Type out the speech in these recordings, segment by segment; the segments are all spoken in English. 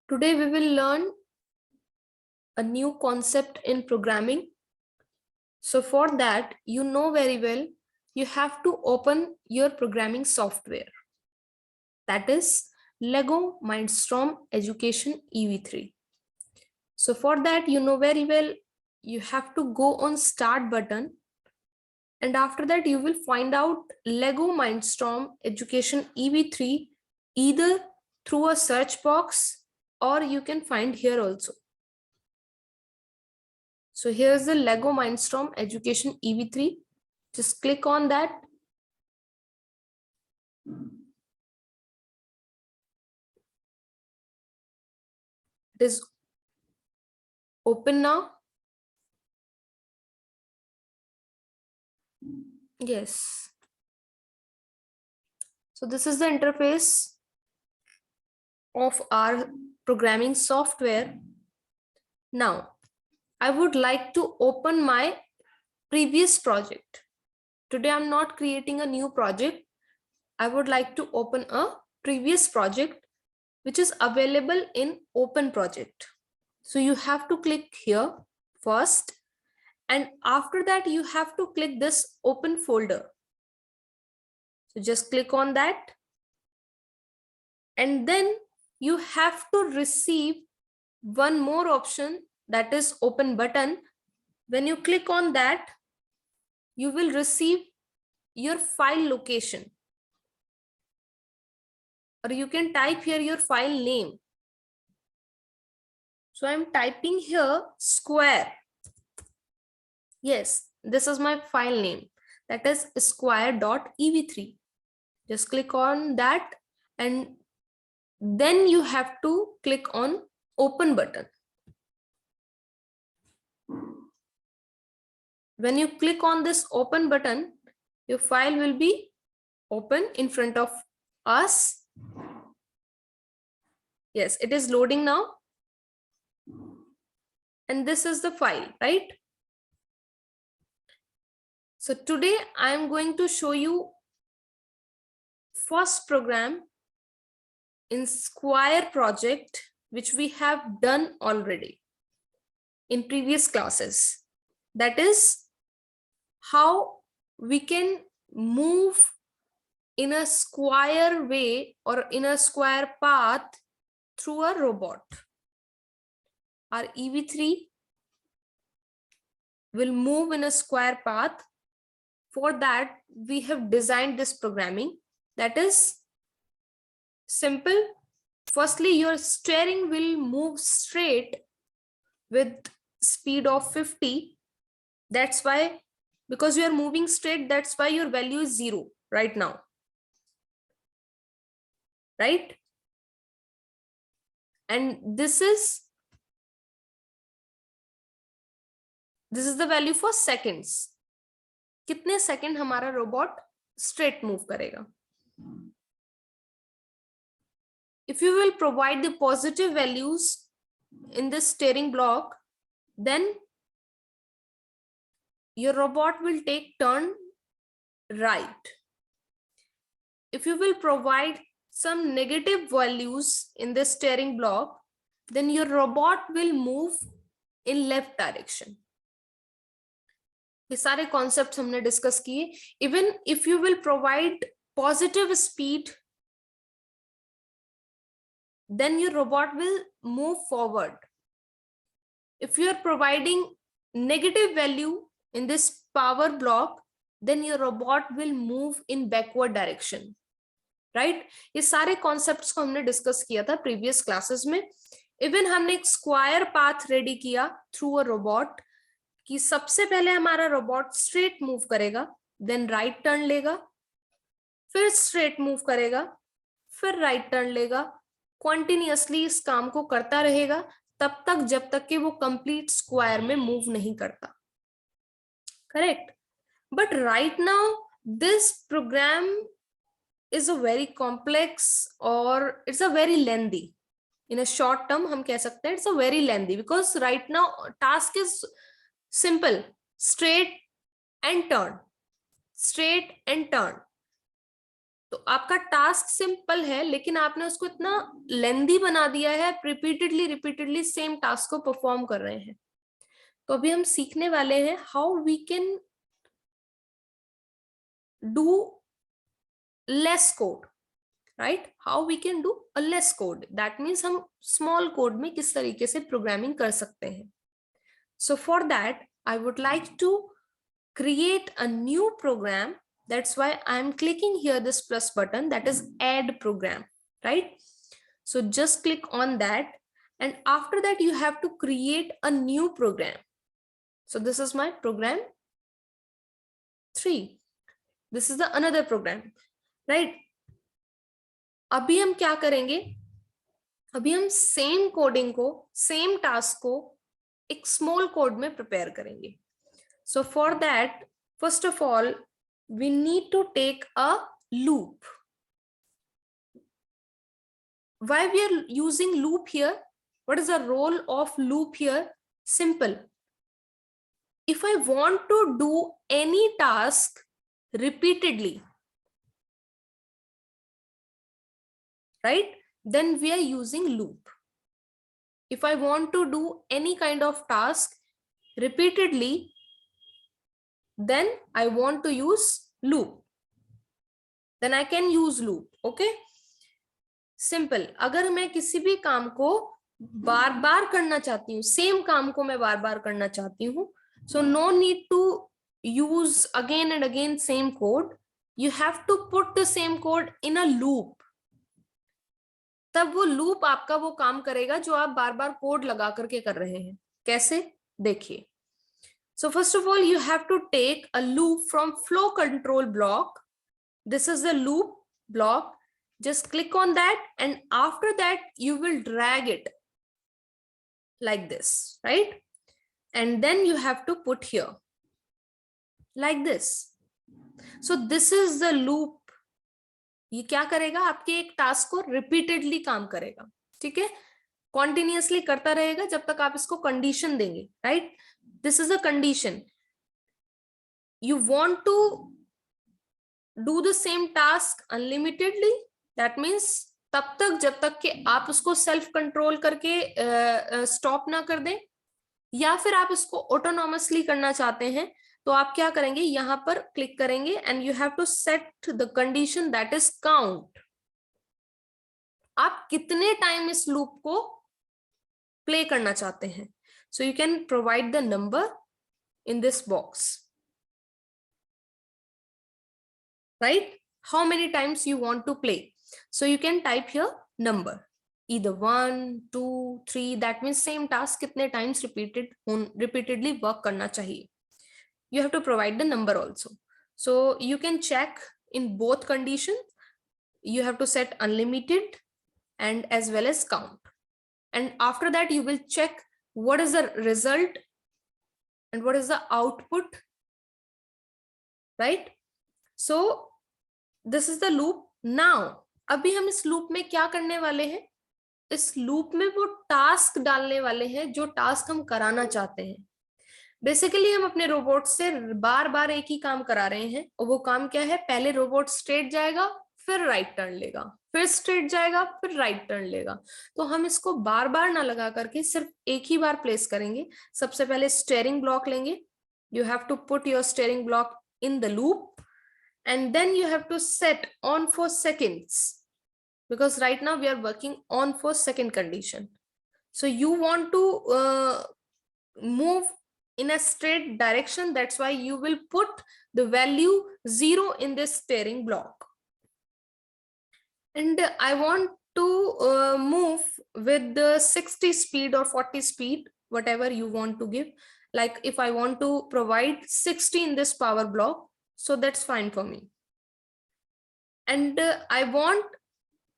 Today we will learn a new concept in programming. So for that, you know very well, you have to open your programming software. That is Lego Mindstorm Education EV3. So for that, you know very well, you have to go on start button. And after that, you will find out Lego Mindstorm Education EV3 either through a search box or you can find here also. So here's the Lego Mindstorm Education EV3. Just click on that. It is open now. Yes. So this is the interface of our programming software. Now, I would like to open my previous project. Today, I'm not creating a new project. I would like to open a previous project which is available in open project. So you have to click here first, and after that you have to click this open folder. So just click on that, and then you have to receive one more option, that is open button. When you click on that, you will receive your file location, or you can type here your file name. So I'm typing here square. Yes, this is my file name, that is square.ev3. Just click on that, and then you have to click on open button. When you click on this open button, your file will be open in front of us. Yes, it is loading now. And this is the file, right? So today I am going to show you first program in Square project, which we have done already in previous classes. That is how we can move in a square way or in a square path through a robot. Our EV3 will move in a square path. For that, we have designed this programming. That is simple. Firstly, your steering will move straight with speed of 50. That's why, because you are moving straight, that's why your value is 0 right now. Right? And this is the value for seconds. कितने second हमारा robot straight move करेगा. If you will provide the positive values in this steering block, then your robot will take turn right. If you will provide some negative values in the steering block, then your robot will move in left direction. ये सारे concepts हमने discuss किए. Even if you will provide positive speed, then your robot will move forward. If you are providing negative value in this power block, then your robot will move in backward direction. Right? ये सारे concepts को हमने discuss किया था previous classes में. Even हमने एक square path ready किया थ्रू अ रोबोट, कि सबसे पहले हमारा रोबोट स्ट्रेट मूव करेगा, देन राइट टर्न लेगा, फिर स्ट्रेट मूव करेगा, फिर राइट टर्न लेगा. कॉन्टिन्यूअसली इस काम को करता रहेगा तब तक जब तक कि वो कंप्लीट स्क्वायर में मूव नहीं करता. Correct? But right now this program is a very complex, or it's a very lengthy. In a short term हम कह सकते हैं it's a very lengthy, because right now task is simple: straight and turn, straight and turn. तो आपका task simple है, लेकिन आपने उसको इतना लेंदी बना दिया है, रिपीटेडली रिपीटेडली सेम टास्क को परफॉर्म कर रहे हैं। तो अभी हम सीखने वाले हैं how we can do less code, right? How we can do a less code, that means हम स्मॉल कोड में किस तरीके से प्रोग्रामिंग कर सकते हैं. So for that, I would like to create a new program. That's why I'm clicking here this plus button, that is add program, right? So just click on that, and after that you have to create a new program. So this is my program 3. This is the another program, right? अभी हम क्या करेंगे, अभी हम same coding को, same task को एक small code में प्रिपेयर करेंगे. So for that, first of all, we need to take a loop. Why we are using loop here? What is the role of loop here? Simple. If I want to do any task repeatedly, right, then we are using loop. If I want to do any kind of task repeatedly, then I want to use loop. Then I can use loop. Okay. Simple. अगर मैं किसी भी काम को बार बार करना चाहती हूँ, same काम को मैं बार बार करना चाहती हूँ, so no need to use again and again same code. You have to put the same code in a loop. तब वो लूप आपका वो काम करेगा जो आप बार बार कोड लगा करके कर रहे हैं. कैसे, देखिए. So first of all you have to take a loop from flow control block. This is the loop block. Just click on that, and after that you will drag it like this, right? And then you have to put here like this. So this is the loop. ये क्या करेगा, आपके एक task को repeatedly काम करेगा. ठीक है, कॉन्टिन्यूअसली करता रहेगा जब तक आप इसको कंडीशन देंगे, right? This is a condition. You want to do the same task unlimitedly. That means तब तक जब तक कि आप उसको सेल्फ कंट्रोल करके स्टॉप ना कर दें, या फिर आप इसको ऑटोनॉमसली करना चाहते हैं, तो आप क्या करेंगे, यहां पर क्लिक करेंगे and you have to set the condition that is count. आप कितने टाइम इस लूप को प्ले करना चाहते हैं. So you can provide the number in this box, right? How many times you want to play. So you can type here number, either 1, 2, 3. That means same task कितने times repeatedly work करना चाहिए. You have to provide the number also. So you can check in both conditions. You have to set unlimited and as well as count. And after that you will check what is the result and what is the output, right? So this is the loop. Now अभी हम इस loop में क्या करने वाले हैं, इस loop में वो टास्क डालने वाले हैं जो टास्क हम कराना चाहते हैं. बेसिकली हम अपने रोबोट से बार बार एक ही काम करा रहे हैं, और वो काम क्या है, पहले रोबोट स्ट्रेट जाएगा, फिर राइट टर्न लेगा, फिर स्ट्रेट जाएगा, फिर राइट टर्न लेगा. तो हम इसको बार बार ना लगा करके सिर्फ एक ही बार प्लेस करेंगे. सबसे पहले स्टीयरिंग ब्लॉक लेंगे. You have to put your steering block in the loop. And then you have to set on for seconds, because right now we are working on for second condition. So you want to move in a straight direction. That's why you will put the value 0 in this steering block. And I want to move with the 60 speed or 40 speed, whatever you want to give. Like if I want to provide 60 in this power block, so that's fine for me. And I want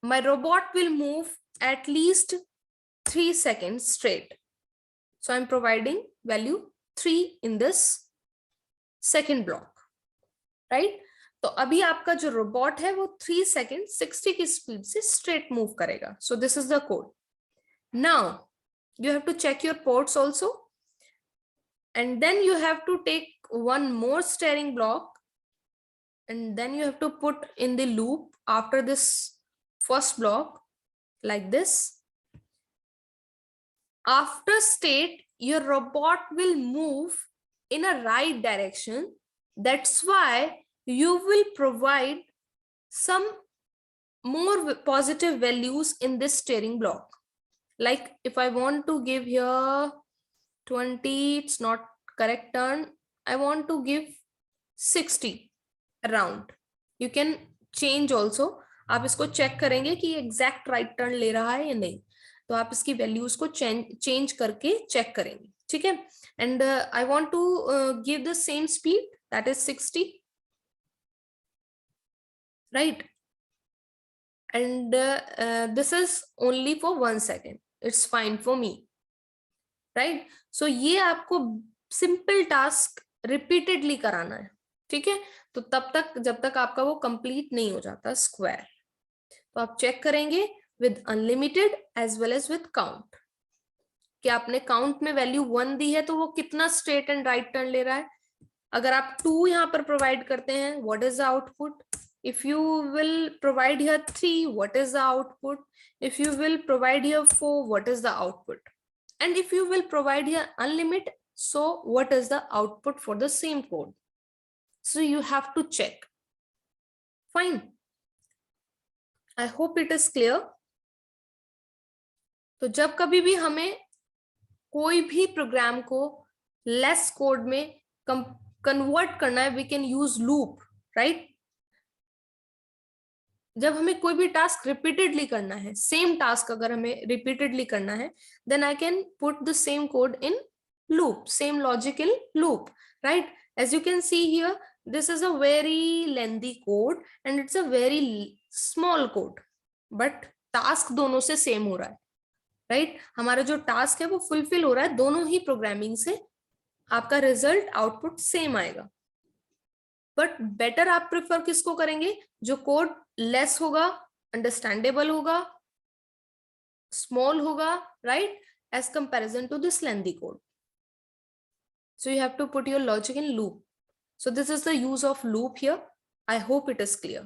my robot will move at least 3 seconds straight. So I'm providing value 3 in this second block, right? तो अभी आपका जो robot है वो 3 second 60 की speed से straight move करेगा. So this is the code. Now you have to check your ports also, and then you have to take one more steering block and then you have to put in the loop after this first block like this. After state, your robot will move in a right direction. That's why you will provide some more positive values in this steering block. Like if I want to give here 20, it's not correct turn. I want to give 60 around. You can change also. आप इसको check करेंगे कि exact right turn ले रहा है या नहीं, तो आप इसकी वैल्यूज को चेंज करके चेक करेंगे, ठीक है. And I want to give the same speed, that is 60, right. And this is only for 1 second, it's fine for me, right. So ये आपको सिंपल टास्क रिपीटेडली कराना है, ठीक है. तो तब तक जब तक आपका वो कंप्लीट नहीं हो जाता स्क्वायर, तो आप चेक करेंगे with unlimited as well as with count कि आपने काउंट में वैल्यू 1 दी है तो वो कितना स्ट्रेट एंड राइट टर्न ले रहा है. अगर आप 2 यहाँ पर प्रोवाइड करते हैं, what is the output. If you will provide here 3, what is the output. If you will provide here 4, what is the output. And if you will provide here unlimited, so what is the output for the same code. So you have to check. Fine. I hope it is clear. तो जब कभी भी हमें कोई भी programme को less code में convert करना है, we can use loop, right. जब हमें कोई भी टास्क रिपीटेडली करना है, सेम टास्क अगर हमें रिपीटेडली करना है, then I can put the same code in loop, same logical loop, right. As you can see here, this is a very lengthy code and it's a very small code, but task दोनों से same हो रहा है, right. हमारा जो task है वो fulfill हो रहा है, दोनों ही programming से आपका result output same आएगा. but better आप prefer किसको करेंगे, जो code less होगा, understandable होगा, small होगा, right, as comparison to this lengthy code. So you have to put your logic in loop. So this is the use of loop here. I hope it is clear.